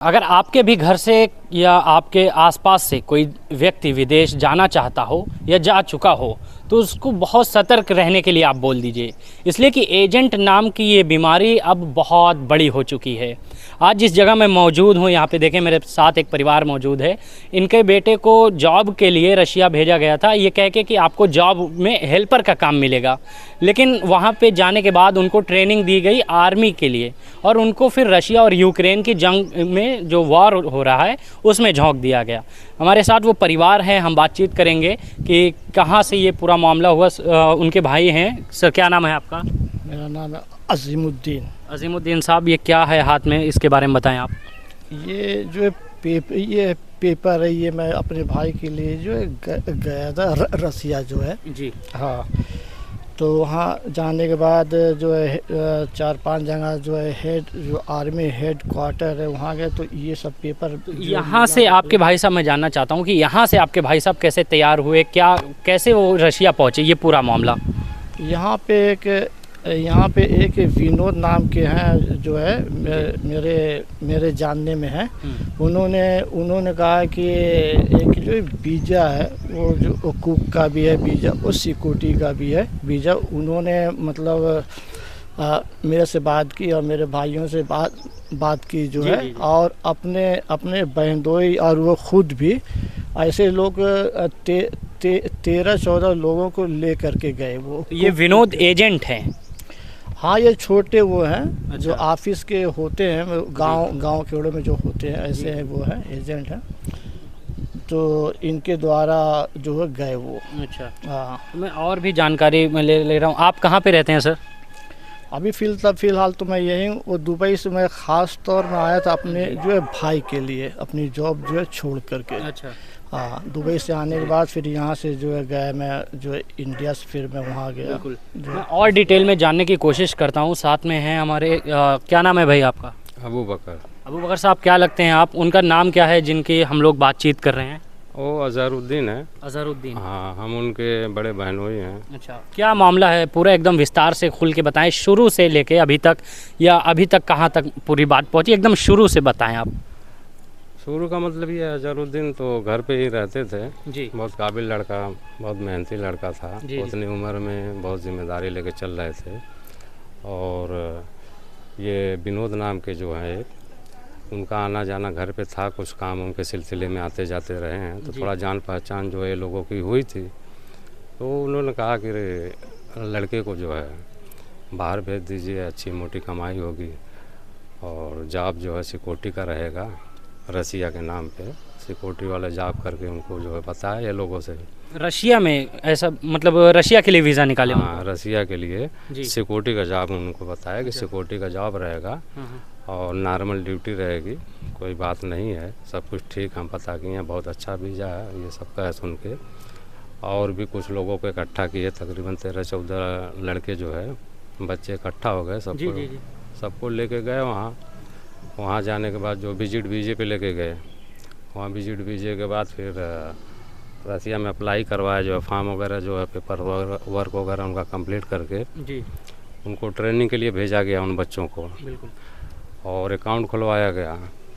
अगर आपके भी घर से या आपके आसपास से कोई व्यक्ति विदेश जाना चाहता हो या जा चुका हो तो उसको बहुत सतर्क रहने के लिए आप बोल दीजिए, इसलिए कि एजेंट नाम की ये बीमारी अब बहुत बड़ी हो चुकी है। आज जिस जगह मैं मौजूद हूँ यहाँ पे देखें, मेरे साथ एक परिवार मौजूद है। इनके बेटे को जॉब के लिए रशिया भेजा गया था, ये कह के कि आपको जॉब में हेल्पर का काम मिलेगा, लेकिन वहाँ पे जाने के बाद उनको ट्रेनिंग दी गई आर्मी के लिए और उनको फिर रशिया और यूक्रेन की जंग में जो वॉर हो रहा है उसमें झोंक दिया गया। हमारे साथ वो परिवार है, हम बातचीत करेंगे कि कहाँ से ये पूरा मामला हुआ। उनके भाई हैं। सर, क्या नाम है आपका? मेरा नाम है अजीमुद्दीन। अजीमुद्दीन साहब, ये क्या है हाथ में, इसके बारे में बताएं आप। ये जो है पेपर है, ये मैं अपने भाई के लिए जो है गया था रसिया जो है जी। हाँ, तो वहाँ जाने के बाद जो है 4-5 जगह जो है जो आर्मी हेड क्वार्टर है वहाँ गए, तो ये सब पेपर यहाँ से आपके भाई साहब, मैं जानना चाहता हूँ कि यहाँ से आपके भाई साहब कैसे तैयार हुए, क्या कैसे वो रशिया पहुँचे, ये पूरा मामला। यहाँ पे एक विनोद नाम के हैं जो है मेरे जानने में है। उन्होंने कहा कि एक जो वीज़ा है वो जो कुक का भी है वीज़ा और सिक्योरिटी का भी है वीज़ा। उन्होंने मतलब मेरे से बात की और मेरे भाइयों से बात की जो है, और अपने बहनोई और वो खुद भी ऐसे लोग 13-14 लोगों को ले करके गए। वो ये विनोद एजेंट हैं? हाँ, ये छोटे वो हैं। अच्छा। जो ऑफिस के होते हैं गांव खेड़ों में जो होते हैं ऐसे हैं, वो हैं एजेंट हैं, तो इनके द्वारा जो है गए वो। अच्छा। हाँ, मैं और भी जानकारी मैं ले रहा हूँ। आप कहाँ पे रहते हैं सर? अभी फ़िलहाल तो मैं यही हूँ। वो दुबई से मैं ख़ास तौर में आया था अपने जो है भाई के लिए, अपनी जॉब जो है छोड़ करके। अच्छा। हाँ, दुबई से आने के बाद फिर यहाँ से जो है गया मैं जो है इंडिया से, फिर मैं वहाँ गया। बिल्कुल। मैं और डिटेल में जानने की कोशिश करता हूँ। साथ में हैं हमारे क्या नाम है भाई आपका? अबू बकर। अबू बकर साहब, क्या लगते हैं आप? उनका नाम क्या है जिनकी हम लोग बातचीत कर रहे हैं? वो अज़हरुद्दीन है। अज़हरुद्दीन। हाँ, हम उनके बड़े बहनोई हैं। अच्छा, क्या मामला है पूरा एकदम विस्तार से खुल के बताएं, शुरू से लेके अभी तक, या अभी तक कहाँ तक पूरी बात पहुँची, एकदम शुरू से बताएं आप। शुरू का मतलब ये अज़हरुद्दीन तो घर पे ही रहते थे जी। बहुत काबिल लड़का, बहुत मेहनती लड़का था। उतनी उम्र में बहुत जिम्मेदारी लेके चल रहे थे। और ये विनोद नाम के जो है, उनका आना जाना घर पे था, कुछ काम उनके सिलसिले में आते जाते रहे हैं, तो थोड़ा जान पहचान जो है लोगों की हुई थी। तो उन्होंने कहा कि लड़के को जो है बाहर भेज दीजिए, अच्छी मोटी कमाई होगी और जॉब जो है सिक्योरिटी का रहेगा, रसिया के नाम पे सिक्योरिटी वाला जॉब करके उनको जो है पता है ये लोगों से। रशिया में ऐसा, मतलब रशिया के लिए वीज़ा निकाले? हाँ, रसिया के लिए सिक्योरिटी का जॉब उनको बताया कि सिक्योरिटी का जॉब रहेगा और नॉर्मल ड्यूटी रहेगी, कोई बात नहीं है, सब कुछ ठीक, हम पता किए हैं, बहुत अच्छा वीज़ा है, ये सब कहे सुन के। और भी कुछ लोगों को इकट्ठा किए, तकरीबन 13-14 लड़के जो है बच्चे इकट्ठा हो गए, सबको लेके गए वहाँ जाने के बाद जो विजिट वीज़े पे लेके गए, वहाँ विजिट वीज़े के बाद फिर रसिया में अप्लाई करवाया, जो है फॉर्म वगैरह जो है पेपर वर्क वगैरह उनका कंप्लीट करके जी उनको ट्रेनिंग के लिए भेजा गया उन बच्चों को। बिल्कुल। और अकाउंट खुलवाया गया।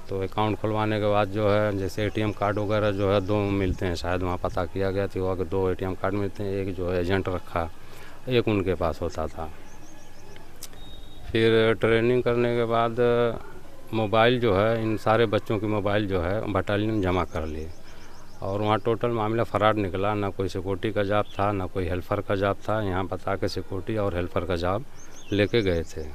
तो अकाउंट खुलवाने के बाद जो है जैसे एटीएम कार्ड वगैरह जो है 2 मिलते हैं, शायद वहाँ पता किया गया था वहाँ के 2 एटीएम कार्ड मिलते हैं, एक जो है एजेंट रखा, एक उनके पास होता था। फिर ट्रेनिंग करने के बाद मोबाइल जो है, इन सारे बच्चों की मोबाइल जो है बटालियन जमा कर लिए और वहाँ टोटल मामला फराड निकला। ना कोई सिक्योरिटी का जॉब था, ना कोई हेल्पर का जॉब था। यहाँ बता के सिक्योरिटी और हेल्पर का जॉब लेके गए थे,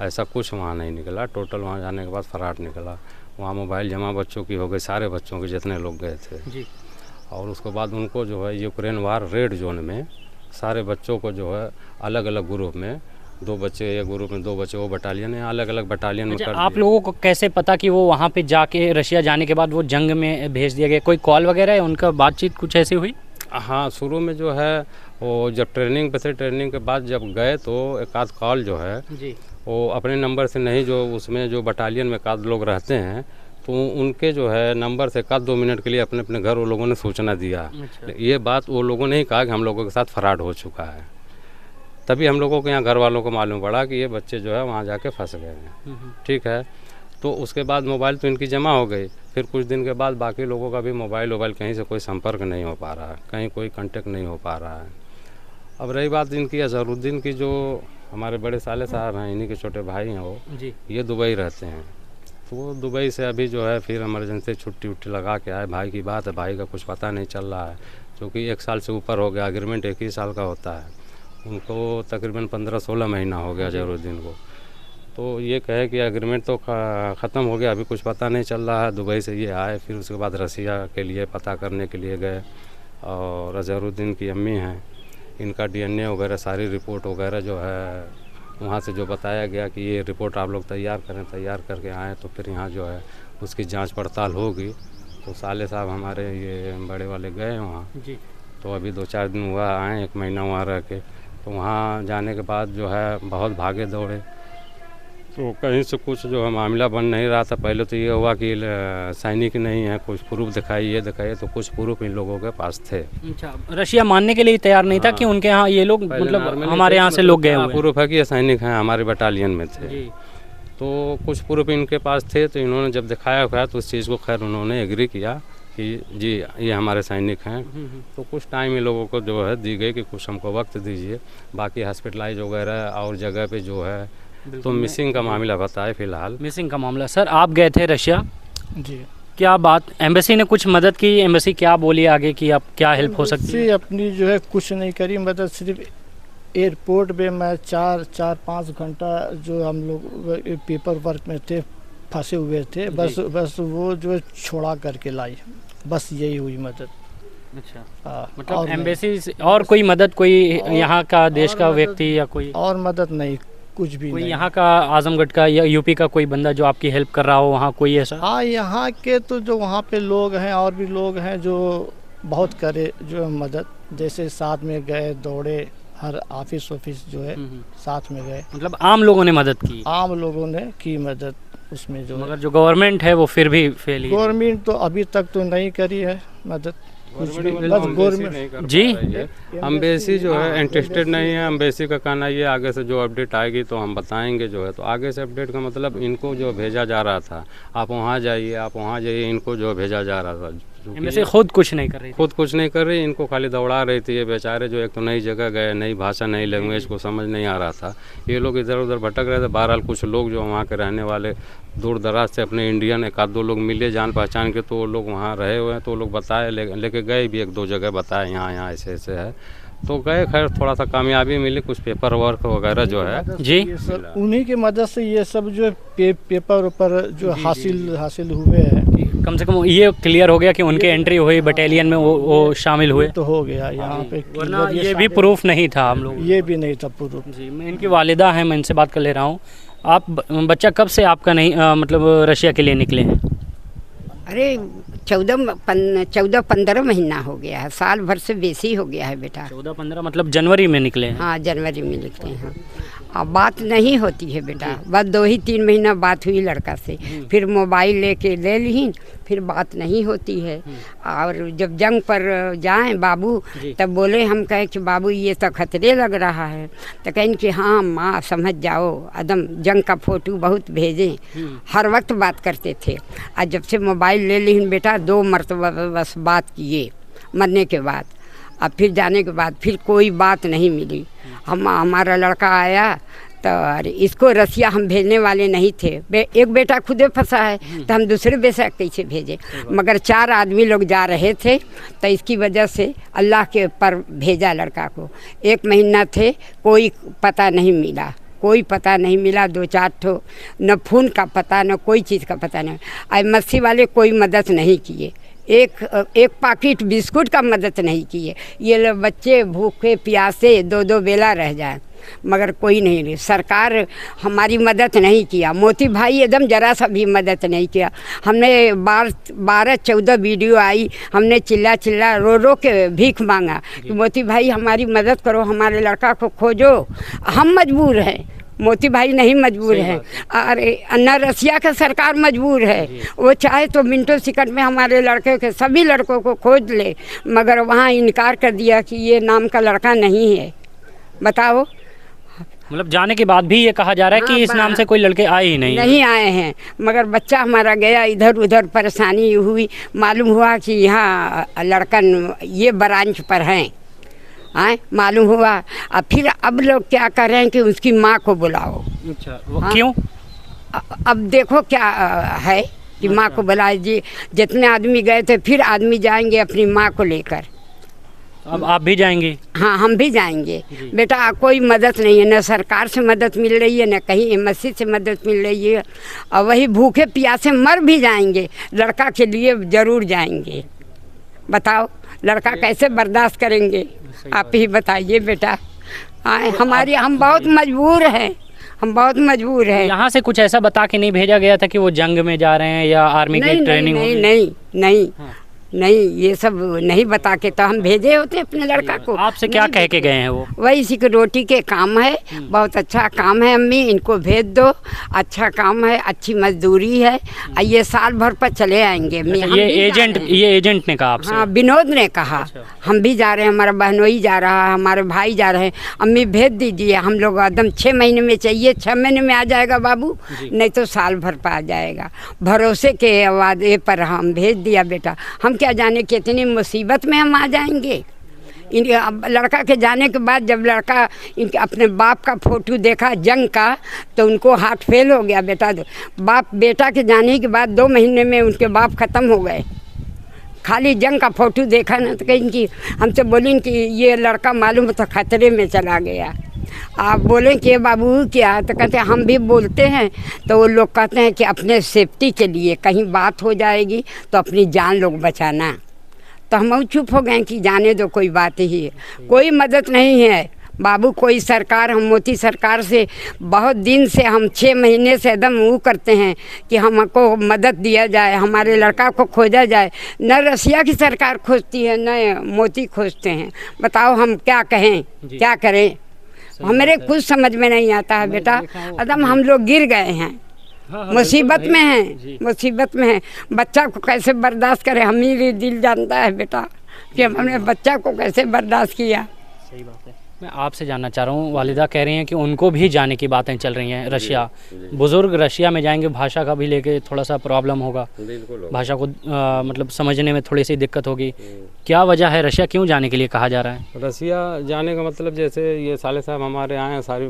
ऐसा कुछ वहाँ नहीं निकला। टोटल वहाँ जाने के बाद फराड निकला। वहाँ मोबाइल जमा बच्चों की हो गई, सारे बच्चों के जितने लोग गए थे जी। और उसके बाद उनको जो है यूक्रेन वार रेड जोन में सारे बच्चों को जो है अलग अलग ग्रुप में, 2 बच्चे एक ग्रुप में, 2 बच्चे वो बटालियन है, अलग अलग बटालियन में कर आप लोगों को कैसे पता कि वो वहाँ पे जाके रशिया जाने के बाद वो जंग में भेज दिया गया? कोई कॉल वगैरह है, उनका बातचीत कुछ ऐसी हुई? हाँ, शुरू में जो है वो जब ट्रेनिंग पे थे, ट्रेनिंग के बाद जब गए तो एक आध कॉल जो है जी वो अपने नंबर से नहीं, जो उसमें जो बटालियन में एक आध लोग रहते हैं तो उनके जो है नंबर से 1-2 मिनट के लिए अपने अपने घर वो लोगों ने सूचना दिया। अच्छा। ये बात वो लोगों ने ही कहा कि हम लोगों के साथ फराड हो चुका है। तभी हम लोगों के यहाँ घर वालों को मालूम पड़ा कि ये बच्चे जो है वहाँ जाके फंस गए हैं। ठीक है, तो उसके बाद मोबाइल तो इनकी जमा हो गई, फिर कुछ दिन के बाद बाकी लोगों का भी मोबाइल कहीं से कोई संपर्क नहीं हो पा रहा है, कहीं कोई कांटेक्ट नहीं हो पा रहा है। अब रही बात इनकी अजहरुद्दीन की, जो हमारे बड़े साले साहब हैं, इन्हीं के छोटे भाई हैं वो जी। ये दुबई रहते हैं। तो वो दुबई से अभी जो है फिर इमरजेंसी छुट्टी लगा के आए। भाई की बात है, भाई का कुछ पता नहीं चल रहा है, क्योंकि 1 साल से ऊपर हो गया, एग्रीमेंट 1 ही साल का होता है। उनको तकरीबन 15-16 महीना हो गया अजहरुद्दीन को। तो ये कहे कि एग्रीमेंट तो ख़त्म हो गया, अभी कुछ पता नहीं चल रहा है। दुबई से ये आए, फिर उसके बाद रसिया के लिए पता करने के लिए गए, और अजहरुद्दीन की अम्मी हैं, इनका DNA वगैरह सारी रिपोर्ट वगैरह जो है वहाँ से जो बताया गया कि ये रिपोर्ट आप लोग तैयार करें, तैयार करके आएँ तो फिर यहाँ जो है उसकी जांच पड़ताल होगी। तो साले साहब हमारे ये बड़े वाले गए वहाँ जी। तो अभी 2-4 दिन हुआ आए, 1 महीना वहाँ रह के। तो वहाँ जाने के बाद जो है बहुत भागे दौड़े, तो कहीं से कुछ जो है मामला बन नहीं रहा था। पहले तो ये हुआ कि सैनिक नहीं है, कुछ प्रूफ दिखाइए, ये दिखाइए, तो कुछ प्रूफ इन लोगों के पास थे। अच्छा, रशिया मानने के लिए तैयार नहीं था कि उनके यहाँ ये लोग मतलब हमारे यहाँ से लोग गए हुए हैं। प्रूफ है कि ये सैनिक हैं, हमारे बटालियन में थे जी। तो कुछ प्रूफ इनके पास थे। तो इन्होंने जब दिखाया तो उस चीज़ को खैर उन्होंने एग्री किया कि जी ये हमारे सैनिक हैं। तो कुछ टाइम इन लोगों को जो है दी गई कि कुछ हमको वक्त दीजिए, बाकी हॉस्पिटलाइज वगैरह और जगह पे जो है तो मिसिंग का मामला बताए फिलहाल। मिसिंग का मामला। सर आप गए थे रशिया, जी। क्या बात, एम्बेसी ने कुछ मदद की? एम्बेसी क्या बोली आगे कि आप क्या हेल्प हो सकती है? अपनी जो है कुछ नहीं करी, मदद सिर्फ एयरपोर्ट पे मैं 4-5 घंटा जो हम लोग पेपर वर्क में थे, फंसे हुए थे, बस वो जो है छोड़ा करके लाई, बस यही हुई मदद। अच्छा, मतलब एम्बेसी और कोई मदद, कोई यहाँ का देश का व्यक्ति या कोई और मदद नहीं, कुछ भी कोई नहीं। यहाँ का आजमगढ़ का या यूपी का कोई बंदा जो आपकी हेल्प कर रहा हो वहाँ, कोई ऐसा? हाँ, यहाँ के तो जो वहाँ पे लोग हैं और भी लोग हैं जो बहुत करे जो है मदद, जैसे साथ में गए, दौड़े, हर ऑफिस जो है साथ में गए। मतलब आम लोगों ने मदद की? आम लोगों ने की मदद उसमें जो, मगर जो गवर्नमेंट है वो फिर भी फेल ही है। गवर्नमेंट तो अभी तक तो नहीं करी है मदद कुछ भी, बस गवर्नमेंट जी। एम्बेसी जो है इंटरेस्टेड नहीं है। एम्बेसी का कहना ये आगे से जो अपडेट आएगी तो हम बताएंगे जो है। तो आगे से अपडेट का मतलब इनको जो भेजा जा रहा था, आप वहाँ जाइए, आप वहाँ जाइए, इनको जो भेजा जा रहा था। एम्बेसी खुद कुछ नहीं कर रही, खुद कुछ नहीं कर रही, इनको खाली दौड़ा रही थी। ये बेचारे जो एक तो नई जगह गए, नई भाषा, नई लैंग्वेज को समझ नहीं आ रहा था, ये लोग इधर उधर भटक रहे थे। बहरहाल कुछ लोग जो वहाँ के रहने वाले दूर दराज से अपने इंडियन 1-2 लोग मिले जान पहचान के, तो वो लोग वहाँ रहे हुए हैं। तो वो लोग बताए, लेके गए भी 1-2 जगह, बताए यहाँ ऐसे ऐसे है, तो गए। खैर थोड़ा सा कामयाबी मिली, कुछ पेपर वर्क वगैरह जो है जी, उन्हीं की मदद से ये सब जो पेपर ऊपर जो हासिल हुए हैं। कम से कम ये क्लियर हो गया कि उनके एंट्री हुई बटालियन में, वो शामिल हुए तो हो गया यहाँ पे, वरना ये भी प्रूफ नहीं था हम लोग, ये भी नहीं था प्रूफ। जी, मैं इनकी वालिदा हैं, मैं इनसे बात कर ले रहा हूँ। आप बच्चा कब से आपका नहीं मतलब रशिया के लिए निकले हैं? अरे 14-15 महीना हो गया है, साल भर से बेसी हो गया है बेटा। 14-15 मतलब जनवरी में निकले हैं? हाँ, जनवरी में निकले हैं। अब बात नहीं होती है बेटा, बस 2-3 महीना बात हुई लड़का से, फिर मोबाइल लेके ले ली, फिर बात नहीं होती है। और जब जंग पर जाएं बाबू, तब बोले, हम कहे कि बाबू ये तो खतरे लग रहा है, तो कहें कि हाँ माँ समझ जाओ, अदम जंग का फ़ोटो बहुत भेजें, हर वक्त बात करते थे। और जब से मोबाइल ले ली बेटा, 2 मरतबा बस बात किए मरने के बाद, अब फिर जाने के बाद फिर कोई बात नहीं मिली। हमारा लड़का आया तो अरे इसको रसिया हम भेजने वाले नहीं थे, एक बेटा खुदे फंसा है, तो हम दूसरे बेटा कैसे भेजे, मगर 4 आदमी लोग जा रहे थे, तो इसकी वजह से अल्लाह के पर भेजा लड़का को। 1 महीना थे, कोई पता नहीं मिला, कोई पता नहीं मिला। 2-4 ठो न खून का पता, न कोई चीज़ का पता नहीं। एम्बेसी वाले कोई मदद नहीं किए, एक पैकेट बिस्कुट का मदद नहीं किए। ये लोग बच्चे भूखे प्यासे 2-2 बेला रह जाए, मगर कोई नहीं रही। सरकार हमारी मदद नहीं किया, मोती भाई एकदम जरा सा भी मदद नहीं किया। हमने 12-14 वीडियो आई, हमने चिल्ला रो के भीख मांगा कि मोती भाई हमारी मदद करो, हमारे लड़का को खोजो। हम मजबूर हैं, मोती भाई नहीं मजबूर है, अरे अन्ना रसिया का सरकार मजबूर है। वो चाहे तो मिनटों सेकंड में हमारे लड़के के सभी लड़कों को खोज ले, मगर वहाँ इनकार कर दिया कि ये नाम का लड़का नहीं है। बताओ, मतलब जाने के बाद भी ये कहा जा रहा है कि इस नाम से कोई लड़के आए ही नहीं। नहीं आए हैं, मगर बच्चा हमारा गया इधर उधर, परेशानी हुई, मालूम हुआ कि यहाँ लड़कन ये ब्रांच पर हैं, मालूम हुआ। अब फिर अब लोग क्या कर रहे हैं कि उसकी माँ को बुलाओ। अच्छा, वो क्यों? अब देखो क्या है कि माँ को बुलाए जी, जितने आदमी गए थे फिर आदमी जाएंगे अपनी माँ को लेकर। अब आप भी जाएंगे? हाँ, हम भी जाएंगे बेटा। कोई मदद नहीं है, न सरकार से मदद मिल रही है, न कहीं एमएससी से मदद मिल रही है, और वही भूखे प्यासे मर भी जाएंगे, लड़का के लिए ज़रूर जाएंगे। बताओ लड़का कैसे बर्दाश्त करेंगे, आप ही बताइए बेटा। हमारी हम बहुत मजबूर हैं, हम बहुत मजबूर हैं। यहाँ से कुछ ऐसा बता के नहीं भेजा गया था कि वो जंग में जा रहे हैं या आर्मी की ट्रेनिंग? नहीं, नहीं, ये सब नहीं बता के तो हम भेजे होते अपने लड़का को। आपसे क्या कह के गए हैं वो? वही सिक्योरिटी के काम है, बहुत अच्छा काम है, अम्मी इनको भेज दो, अच्छा काम है, अच्छी मजदूरी है, ये साल भर पर चले आएंगे। ये एजेंट ने कहा आपसे? हाँ, विनोद ने कहा। हम भी जा रहे हैं, हमारा बहनोई जा रहा है, हमारे भाई जा रहे हैं, अम्मी भेज दीजिए, हम लोग एकदम 6 महीने में चाहिए। 6 महीने में आ जाएगा बाबू, नहीं तो साल भर पर आ जाएगा। भरोसे के वादे पर हम भेज दिया बेटा। हम क्या जाने कितनी मुसीबत में हम आ जाएंगे। लड़का के जाने के बाद जब लड़का इनके अपने बाप का फोटो देखा जंग का, तो उनको हार्ट फेल हो गया बेटा। बाप बेटा के जाने के बाद 2 महीने में उनके बाप ख़त्म हो गए। खाली जंग का फोटो देखा ना तो कहीं कि हमसे बोली कि ये लड़का मालूम तो खतरे में चला गया। आप बोलें कि बाबू क्या, तो कहते हैं हम भी बोलते हैं, तो वो लोग कहते हैं कि अपने सेफ्टी के लिए कहीं बात हो जाएगी तो अपनी जान लोग बचाना। तो हम चुप हो गए कि जाने दो, कोई बात ही है, कोई मदद नहीं है बाबू, कोई सरकार। हम मोदी सरकार से बहुत दिन से, हम 6 महीने से एकदम वो करते हैं कि हमको मदद दिया जाए, हमारे लड़का को खोजा जाए। न रसिया की सरकार खोजती है, न मोदी खोजते हैं। बताओ हम क्या कहें, क्या करें? हमारे कुछ समझ में नहीं आता है बेटा, एकदम हम लोग गिर गए हैं, मुसीबत में हैं, मुसीबत में हैं। बच्चा को कैसे बर्दाश्त करें, हम ही दिल जानता है बेटा कि हमने बच्चा को कैसे बर्दाश्त किया। सही बात है। मैं आपसे जानना चाह रहा हूँ, वालिदा कह रही हैं कि उनको भी जाने की बातें चल रही हैं रशिया। बुजुर्ग रशिया में जाएंगे, भाषा का भी लेके थोड़ा सा प्रॉब्लम होगा, भाषा को मतलब समझने में थोड़ी सी दिक्कत होगी। क्या वजह है, रशिया क्यों जाने के लिए कहा जा रहा है? रसिया जाने का मतलब जैसे ये साले साहब हमारे आए हैं, सारी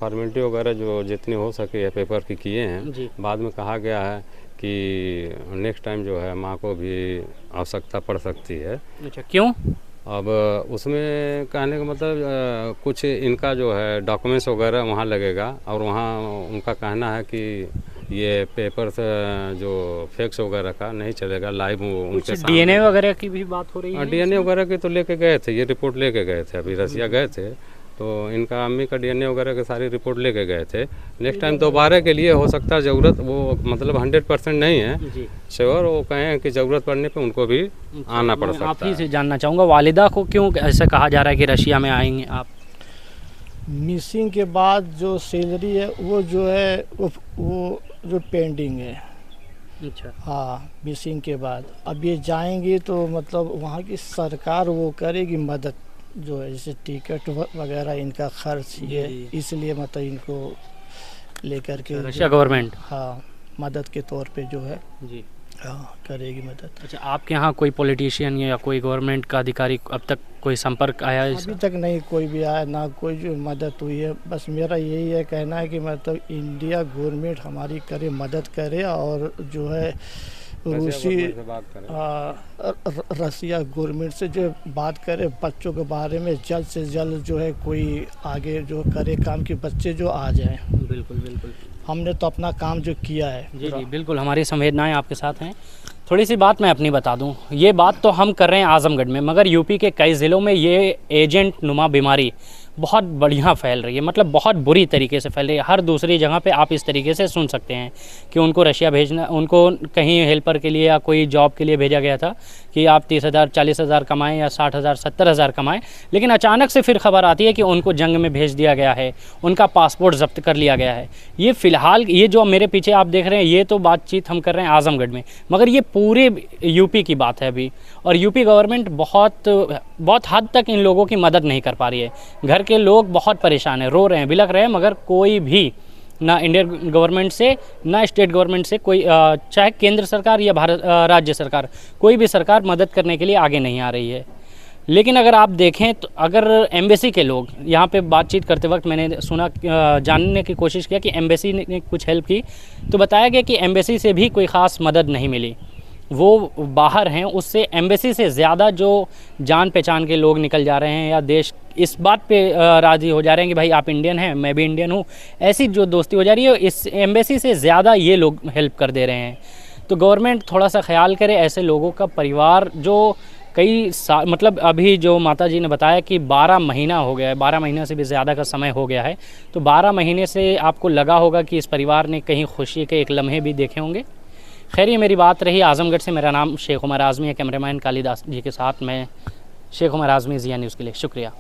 फॉर्मेलिटी वगैरह जो जितनी हो सके पेपर की किए हैं। बाद में कहा गया है कि नेक्स्ट टाइम जो है माँ को भी आवश्यकता पड़ सकती है। अच्छा, क्यों? अब उसमें कहने का मतलब कुछ इनका जो है डॉक्यूमेंट्स वगैरह वहाँ लगेगा, और वहाँ उनका कहना है कि ये पेपर से जो फैक्स वगैरह का नहीं चलेगा, लाइव उनके सामने। डीएनए वगैरह की भी बात हो रही है? डीएनए वगैरह की तो लेके गए थे, ये रिपोर्ट लेके गए थे, अभी रसिया गए थे तो इनका अम्मी का डीएनए वगैरह की सारी रिपोर्ट लेके गए थे। नेक्स्ट टाइम दोबारा के लिए हो सकता है ज़रूरत, वो मतलब 100% नहीं है श्योर, वो कहें कि ज़रूरत पड़ने पे उनको भी आना पड़ सकता है। आप ही से जानना चाहूँगा, वालिदा को क्यों ऐसा कहा जा रहा है कि रशिया में आएंगे आप? मिसिंग के बाद जो सैलरी है वो जो है वो जो पेंडिंग है। अच्छा, हाँ, मिसिंग के बाद अब ये जाएंगे तो मतलब वहाँ की सरकार वो करेगी मदद, जो है जैसे टिकट वगैरह इनका खर्च ये, इसलिए मतलब इनको लेकर के रशिया गवर्नमेंट हाँ मदद के तौर पे जो है जी हाँ करेगी मदद। अच्छा, आपके यहाँ कोई पॉलिटिशियन या कोई गवर्नमेंट का अधिकारी अब तक कोई संपर्क आया है? अभी तक नहीं कोई भी आया, ना कोई जो मदद हुई है। बस मेरा यही है कहना है कि मतलब इंडिया गवर्नमेंट हमारी करे, मदद करे, और जो है रसिया गवर्नमेंट से जो बात करे, बच्चों के बारे में जल्द से जल्द जो है कोई आगे जो करे काम, कि बच्चे जो आ जाएं। बिल्कुल बिल्कुल, हमने तो अपना काम जो किया है। जी जी बिल्कुल, हमारी संवेदनाएं आपके साथ हैं। थोड़ी सी बात मैं अपनी बता दूं, ये बात तो हम कर रहे हैं आजमगढ़ में, मगर यूपी के कई ज़िलों में ये एजेंट नुमा बीमारी बहुत बढ़िया फैल रही है, मतलब बहुत बुरी तरीके से फैल रही है। हर दूसरी जगह पे आप इस तरीके से सुन सकते हैं कि उनको रशिया भेजना, उनको कहीं हेल्पर के लिए या कोई जॉब के लिए भेजा गया था कि आप 30,000 40,000 कमाएं या 60,000 70,000 कमाएं, लेकिन अचानक से फिर खबर आती है कि उनको जंग में भेज दिया गया है, उनका पासपोर्ट जब्त कर लिया गया है। ये फ़िलहाल ये जो मेरे पीछे आप देख रहे हैं, ये तो बातचीत हम कर रहे हैं आजमगढ़ में, मगर ये पूरे यूपी की बात है अभी। और यूपी गवर्नमेंट बहुत हद तक इन लोगों की मदद नहीं कर पा रही है। घर के लोग बहुत परेशान हैं, रो रहे हैं, बिलख रहे हैं, मगर कोई भी ना इंडियन गवर्नमेंट से ना स्टेट गवर्नमेंट से कोई चाहे केंद्र सरकार या भारत राज्य सरकार, कोई भी सरकार मदद करने के लिए आगे नहीं आ रही है। लेकिन अगर आप देखें तो अगर एम्बेसी के लोग यहाँ पे बातचीत करते वक्त मैंने सुना, जानने की कोशिश किया कि एम्बेसी ने कुछ हेल्प की, तो बताया गया कि एम्बेसी से भी कोई ख़ास मदद नहीं मिली। वो बाहर हैं, उससे एम्बेसी से ज़्यादा जो जान पहचान के लोग निकल जा रहे हैं या देश इस बात पे राज़ी हो जा रहे हैं कि भाई आप इंडियन हैं, मैं भी इंडियन हूँ, ऐसी जो दोस्ती हो जा रही है, इस एम्बेसी से ज़्यादा ये लोग हेल्प कर दे रहे हैं। तो गवर्नमेंट थोड़ा सा ख्याल करे ऐसे लोगों का। परिवार जो कई साल, मतलब अभी जो माता जी ने बताया कि 12 महीना हो गया है, 12 महीने से भी ज़्यादा का समय हो गया है, तो 12 महीने से आपको लगा होगा कि इस परिवार ने कहीं खुशी के एक लम्हे भी देखे होंगे। खैर, ये मेरी बात रही आज़मगढ़ से। मेरा नाम शेख उमर आज़मी है, कैमरामैन कालिदास जी के साथ मैं शेख उमर आज़मी, ज़िया न्यूज़ के लिए। शुक्रिया।